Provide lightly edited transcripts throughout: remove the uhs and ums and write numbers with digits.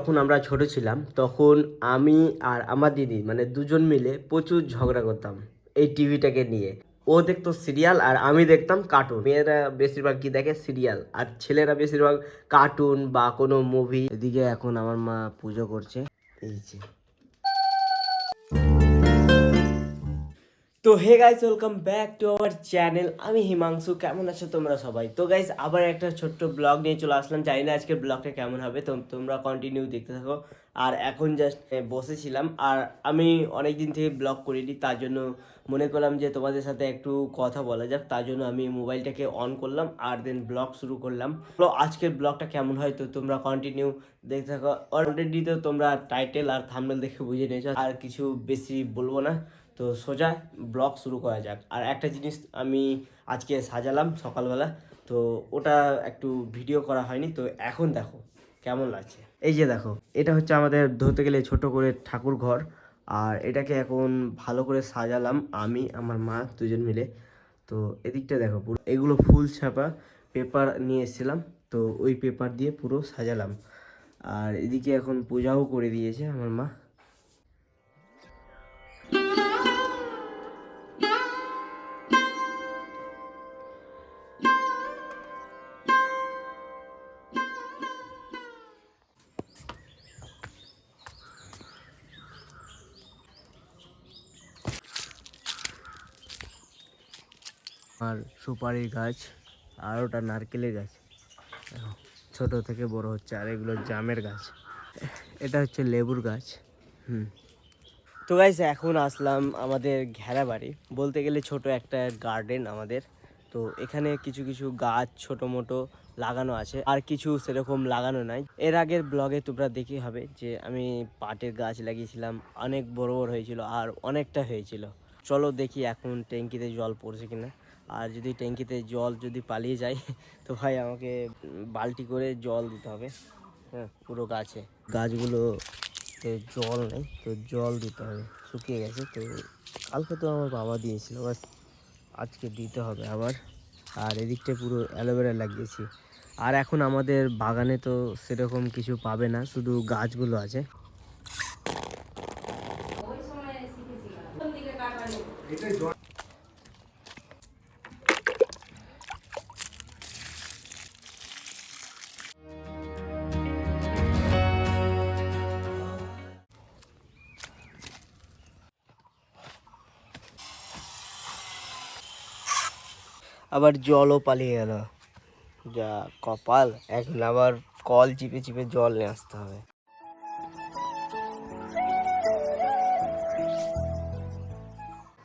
যখন আমরা ছোট ছিলাম তখন আমি আর আমার দিদি মানে দুজন মিলে প্রচুর ঝগড়া করতাম এই টিভিটাকে নিয়ে। ও দেখতো সিরিয়াল আর আমি দেখতাম কার্টুন। মেয়েরা বেশিরভাগ কি দেখে সিরিয়াল, আর ছেলেরা বেশিরভাগ কার্টুন বা কোনো মুভি। এদিকে এখন আমার মা পুজো করছে, এই যে। তো hey guys, welcome back to our channel. আমি হিমাংশু। কেমন আছো তোমরা সবাই? তো গাইস আবার একটা ছোট্ট ব্লগ নিয়ে চলে আসলাম। জানি না আজকের ব্লগটা কেমন হবে, তো তোমরা কন্টিনিউ দেখতে থাকো। আর এখন জাস্ট বসেছিলাম, আর আমি অনেক দিন থেকে ব্লগ করিনি, তার জন্য মনে করলাম যে তোমাদের সাথে একটু কথা বলা যাক। তার জন্য আমি মোবাইলটাকে অন করলাম আর দেন ব্লগ শুরু করলাম। তো আজকের ব্লগটা কেমন হয় তো তোমরা কন্টিনিউ দেখতে থাকো। অলরেডি তো তোমরা টাইটেল আর থাম্বনেল দেখে বুঝে নিয়েছো, আর কিছু বেশি বলবো না। তো সোজা ব্লগ শুরু করা যাক। আর একটা জিনিস আমি আজকে সাজালাম সকালবেলা, তো ওটা একটু ভিডিও করা হয়নি, তো এখন দেখো কেমন লাগছে। এই যে দেখো, এটা হচ্ছে আমাদের ধরতে গেলে ছোট করে ঠাকুর ঘর। আর এটাকে এখন ভালো করে সাজালাম আমি আমার মা দুজন মিলে। তো এদিকটা দেখো, পুরো এগুলো ফুল ছাপা পেপার নিয়ে এসেছিলাম, তো ওই পেপার দিয়ে পুরো সাজালাম। আর এদিকে এখন পূজাও করে দিয়েছে আমার মা। আর সুপারি গাছ, আর ওটা নারকেলের গাছ, দেখো ছোট থেকে বড় হচ্ছে। আর এগুলো জামের গাছ, এটা হচ্ছে লেবুর গাছ। তো গাইস এখন আসলাম আমাদের ঘেরা বাড়ি, বলতে গেলে ছোট একটা গার্ডেন আমাদের। তো এখানে কিছু কিছু গাছ ছোট মোটো লাগানো আছে, আর কিছু সেরকম লাগানো নাই। এর আগের ব্লগে তোমরা দেখি হবে যে আমি পাটের গাছ লাগিয়েছিলাম, অনেক বড় বড় হয়েছিল আর অনেকটা হয়েছিল। চলো দেখি এখন ট্যাঙ্কিতে জল পড়ছে কিনা। আর যদি ট্যাঙ্কিতে জল যদি পালিয়ে যায় তো ভাই আমাকে বালতি করে জল দিতে হবে। হ্যাঁ, পুরো গাছে গাছগুলো জল নেই, তো জল দিতে হবে, শুকিয়ে গেছে। তো কালকে তো আমার বাবা দিয়েছিল, বাট আজকে দিতে হবে আবার। আর এদিকটা পুরো অ্যালোভেরা লাগিয়েছি। আর এখন আমাদের বাগানে তো সেরকম কিছু পাবে না, শুধু গাছগুলো আছে। আবার জলও পালিয়ে গেল, যা কপাল। এখন আবার কল চিপে চিপে জল নিয়ে আসতে হবে।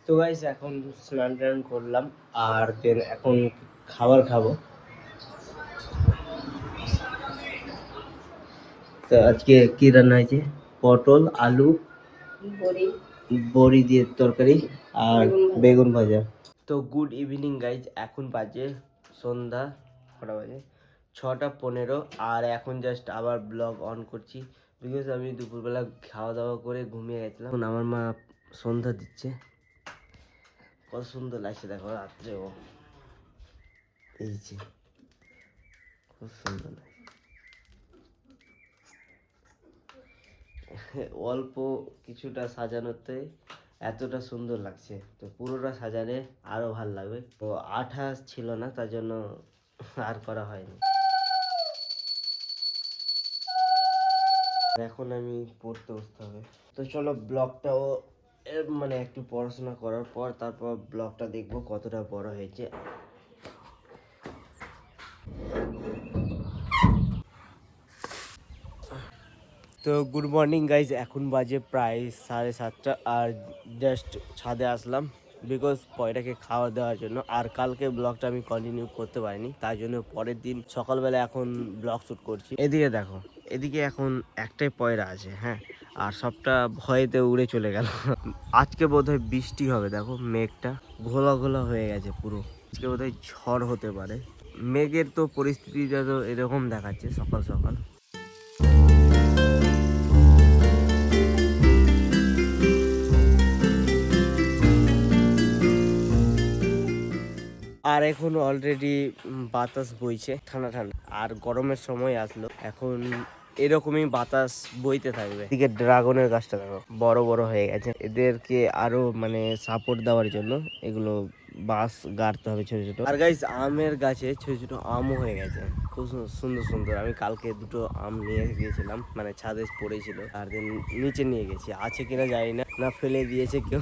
তো গাইস এখন স্নান টান করলাম, আর দেন এখন খাবার খাবো। তো আজকে কি রান্না হয়েছে? পটল আলু বড়ি, বড়ি দিয়ে তরকারি আর বেগুন ভাজা। তো গুড ইভিনিং গাইজ, এখন বাজে সন্ধ্যা, কটা বাজে 6টা 15। আর এখন জাস্ট আবার ব্লগ অন করছি, বিকজ আমি দুপুরবেলা খাওয়া দাওয়া করে ঘুমিয়ে গেছিলাম। এখন আমার মা সন্ধ্যা দিচ্ছে, কত সুন্দর লাগছে দেখো রাত্রেও, এই যে খুব সুন্দর লাগছে। অল্প কিছুটা সাজানোতে এতটা সুন্দর লাগছে, তো পুরোটা সাজালে আরো ভালো লাগবে। তো আঠা ছিল না, তার জন্য আর করা হয়নি। এখন আমি পড়তে বসতে হবে। তো চলো ব্লগটাও মানে একটু পড়াশোনা করার পর তারপর ব্লগটা দেখবো কতটা বড় হয়েছে। তো গুড মর্নিং গাইজ, এখন বাজে প্রায় 7:30, আর জাস্ট ছাদে আসলাম বিকজ পয়টাকে খাওয়া দেওয়ার জন্য। আর কালকে ব্লগটা আমি কন্টিনিউ করতে পারিনি, তাই জন্য পরের দিন সকালবেলা এখন ব্লগ শ্যুট করছি। এদিকে দেখো, এদিকে এখন একটাই পয়রা আছে, হ্যাঁ, আর সবটা ভয়েতে উড়ে চলে গেল। আজকে বোধহয় বৃষ্টি হবে, দেখো মেঘটা ঘোলা ঘোলা হয়ে গেছে পুরো। আজকে বোধহয় ঝড় হতে পারে। মেঘের তো পরিস্থিতিটা তো এরকম দেখাচ্ছে সকাল সকাল। আর এখন অলরেডি বাতাস বইছে ঠান্ডা ঠান্ডা, আর গরমের সময় আসলো। এখন এরকমই বাতাস বইতে থাকবে। এদিকে ড্রাগনের গাছটা দেখো বড় বড় হয়ে গেছে, এদেরকে আরো মানে সাপোর্ট দেওয়ার জন্য এগুলো বাঁশ গাড়তে হবে ছোট ছোট। আর গাইস আমের গাছে ছোট ছোট আমও হয়ে গেছে, খুব সুন্দর সুন্দর। আমি কালকে দুটো আম নিয়ে গিয়েছিলাম, মানে ছাদে পড়েছিল, আর দিন নিচে নিয়ে গেছি। আছে কিনা জানি না, না ফেলে দিয়েছে কেউ,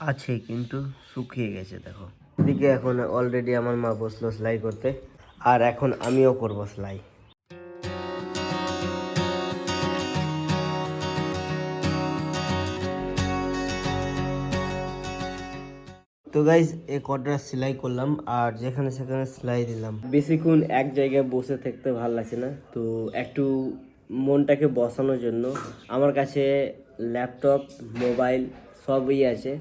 আছে কিন্তু শুকিয়ে গেছে দেখো। এদিকে এখন অলরেডি আমার মা বসলো সেলাই করতে, আর এখন আমিও করবো সেলাই। তো গাইজ এ কটা সেলাই করলাম, আর যেখানে সেখানে সেলাই দিলাম। বেশিক্ষণ এক জায়গায় বসে থাকতে ভালো লাগছে না, তো একটু মনটাকে বসানোর জন্য আমার কাছে ল্যাপটপ মোবাইল সবই আছে।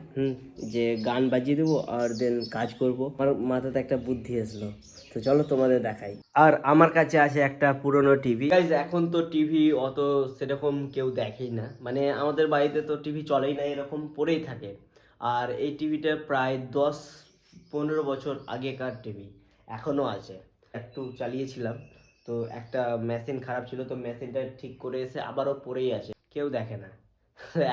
যে গান বাজিয়ে দেবো আর দেন কাজ করব। আমার মাথাতে একটা বুদ্ধি আসলো, তো চলো তোমাদের দেখাই। আর আমার কাছে আছে একটা পুরনো টিভি। গাইজ এখন তো টিভি অত সেরকম কেউ দেখেই না, মানে আমাদের বাড়িতে তো টিভি চলেই না, এরকম পড়েই থাকে। আর এই টিভিটা প্রায় 10-15 বছর আগেকার টিভি, এখনও আছে। একটু চালিয়েছিলাম, তো একটা মেশিন খারাপ ছিল, তো মেশিনটা ঠিক করে এসে আবারও পড়েই আছে, কেউ দেখে না।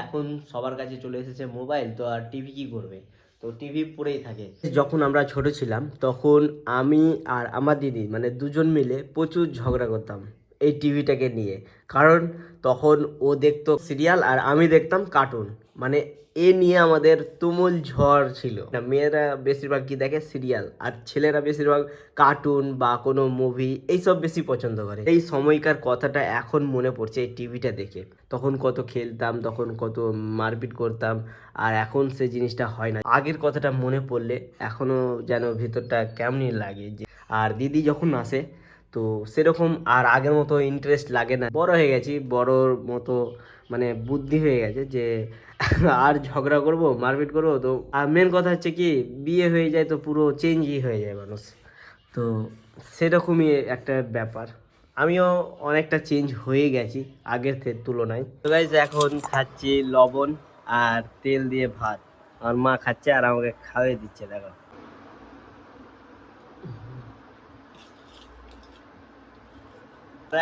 এখন সবার কাছে চলে এসেছে মোবাইল, তো আর টিভি কি করবে, তো টিভি পড়েই থাকে। যখন আমরা ছোট ছিলাম তখন আমি আর আমার দিদি মানে দুজন মিলে প্রচুর ঝগড়া করতাম এই টিভিটাকে নিয়ে। কারণ তখন ও দেখতো সিরিয়াল আর আমি দেখতাম কার্টুন, মানে এ নিয়ে আমাদের তুমুল ঝড় ছিল। না, মেয়েরা বেশিরভাগ কি দেখে সিরিয়াল, আর ছেলেরা বেশিরভাগ কার্টুন বা কোনো মুভি এইসব বেশি পছন্দ করে। এই সময়কার কথাটা এখন মনে পড়ছে এই টিভিটা দেখে। তখন কত খেলতাম, তখন কত মারপিট করতাম, আর এখন সে জিনিসটা হয় না। আগের কথাটা মনে পড়লে এখনো যেন ভিতরটা কেমনই লাগে। আর দিদি যখন আসে তো সেরকম আর আগের মতো ইন্টারেস্ট লাগে না, বড় হয়ে গেছি, বড়র মতো মানে বুদ্ধি হয়ে গেছে যে আর ঝগড়া করব মারপিট করবো। তো আর মেন কথা হচ্ছে কি, বিয়ে হয়ে যায় তো পুরো চেঞ্জই হয়ে যায় মানুষ, তো সেরকমই একটা ব্যাপার। আমিও অনেকটা চেঞ্জ হয়ে গেছি আগের তুলনায়। তো গাইজ এখন খাচ্ছি লবণ আর তেল দিয়ে ভাত, আমার মা খাচ্ছে আর আমাকে খাওয়াই দিচ্ছে দেখো।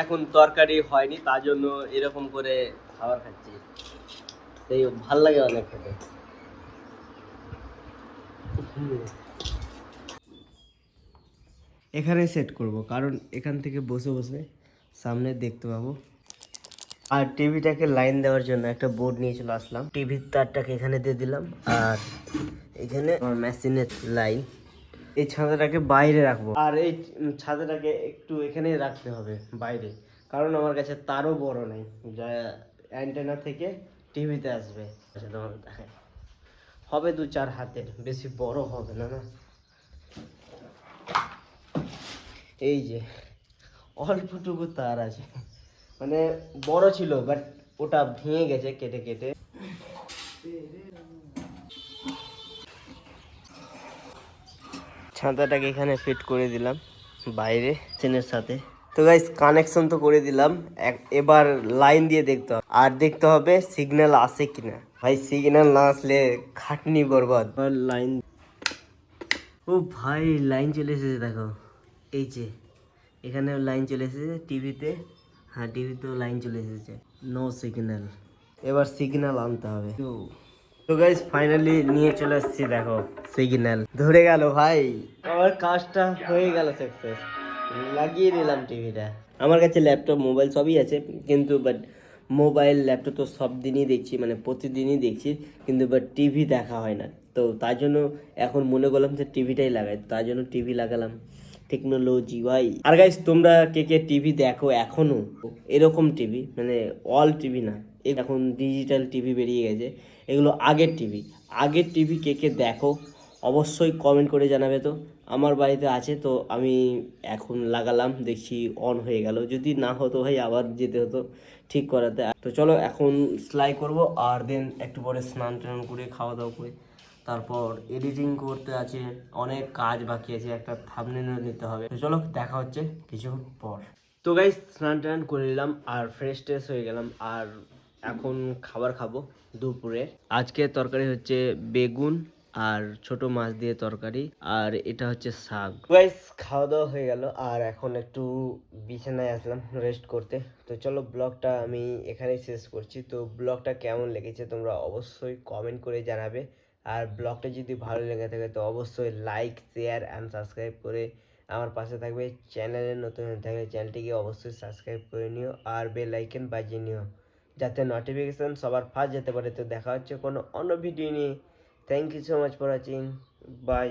এখন তরকারি হয়নি, তার জন্য এরকম করে খাবার খাচ্ছি, তাই ভাল লাগে অনেক খেতে। এখানে সেট করব, কারণ এখান থেকে বসে বসে সামনে দেখতে পাবো। আর টিভিটাকে লাইন দেওয়ার জন্য একটা বোর্ড নিয়ে চলে আসলাম, টিভির তারটাকে এখানে দিয়ে দিলাম, আর এখানে আমার মেশিনের লাইন। এই ছাতাটাকে বাইরে রাখবো, আর এই ছাতাটাকে একটু এখানে রাখতে হবে বাইরে, কারণ আমার কাছে তারও বড় নেই যা অ্যান্টেনা থেকে টিভিতে আসবে। আচ্ছা তোমার দেখায় হবে 2-4 হাতের, বেশি বড় হবে না। না এই যে অল্পটুকু তার আছে, মানে বড় ছিল বাট ওটা ভেঙে গেছে কেটে কেটে। ছাতাটাকে এখানে ফিট করে দিলাম বাইরে চেনের সাথে। তো গাইস কানেকশন তো করে দিলাম, এবার লাইন দিয়ে দেখতে হবে, আর দেখতে হবে সিগন্যাল আসে কিনা। ভাই সিগন্যাল না আসলে খাটনি বরবাদ। লাইন, ও ভাই লাইন চলে এসেছে দেখো, এই যে এখানে লাইন চলে এসেছে টিভিতে। হ্যাঁ টিভিতেও লাইন চলে এসেছে, নো সিগন্যাল। এবার সিগন্যাল আনতে হবে। তো গাইস ফাইনালি নিয়ে চলে এসেছি দেখো, সিগন্যাল ধরে গেল ভাই, আমার কাজটা হয়ে গেল সাকসেস। লাগিয়ে নিলাম টিভিটা। আমার কাছে ল্যাপটপ মোবাইল সবই আছে, কিন্তু বাট মোবাইল ল্যাপটপ তো সব দিনই দেখছি, মানে প্রতিদিনই দেখছি, কিন্তু বাট টিভি দেখা হয় না। তো তার জন্য এখন মনে করলাম যে টিভিটাই লাগাই, তার জন্য টিভি লাগালাম। টেকনোলজি ভাই। আর গাইস তোমরা কে কে টিভি দেখো এখনো? এরকম টিভি মানে অল টিভি না, এখন ডিজিটাল টিভি বেরিয়ে গেছে, এগুলো আগের টিভি। আগের টিভি কে কে দেখো অবশ্যই কমেন্ট করে জানাবে। তো আমার বাড়িতে আছে, তো আমি এখন লাগালাম, দেখছি অন হয়ে গেল। যদি না হতো ভাই আবার যেতে হতো ঠিক করাতে। তো চলো এখন সেলাই করব, আর দেন একটু পরে স্নান টান করে খাওয়া দাওয়া করে তারপর এডিটিং করতে আছে, অনেক কাজ বাকি আছে, একটা থাম্বনেল নিতে হবে। তো চলো দেখা হচ্ছে কিছুক্ষণ পর। তো গাইস স্নান টান করে নিলাম আর ফ্রেশ ট্রেশ হয়ে গেলাম, আর এখন খাবার খাবো দুপুরে। আজকে তরকারি হচ্ছে বেগুন আর ছোট মাছ দিয়ে তরকারি, আর এটা হচ্ছে শাক। গাইস খাওয়া দাওয়া হয়ে গেল, আর এখন একটু বিছানায় আসলাম রেস্ট করতে। তো চলো ব্লগটা আমি এখানেই শেষ করছি। তো ব্লগটা কেমন লেগেছে তোমরা অবশ্যই কমেন্ট করে জানাবে। আর ব্লগটা যদি ভালো লেগে থাকে তো অবশ্যই লাইক, শেয়ার অ্যান্ড সাবস্ক্রাইব করে আমার পাশে থাকবে। চ্যানেলে নতুন হয়ে থাকলে চ্যানেলটিকে অবশ্যই সাবস্ক্রাইব করে নিও আর বেল আইকন বাজিয়ে নিও, যাতে নোটিফিকেশান সবার ফার্স্ট যেতে পারে। তো দেখা হচ্ছে কোনো অন্য ভিডিও নিয়ে। Thank you so much for watching. By.